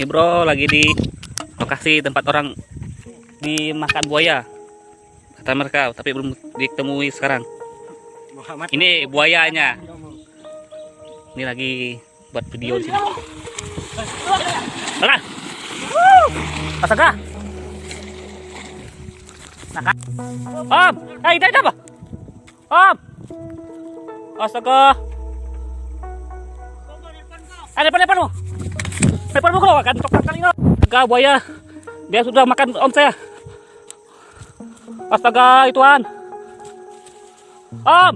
Ini bro lagi di lokasi tempat orang dimakan buaya kata mereka, tapi belum ditemui sekarang. Ini buayanya. Ini lagi buat video di sini. Mana? Astaga. Om, itu apa? Om. Astaga. Ada depanmu. Depanmu kalau akan coklat kali ini. Astaga, buaya. Dia sudah makan om saya. Astaga, ituan. Om.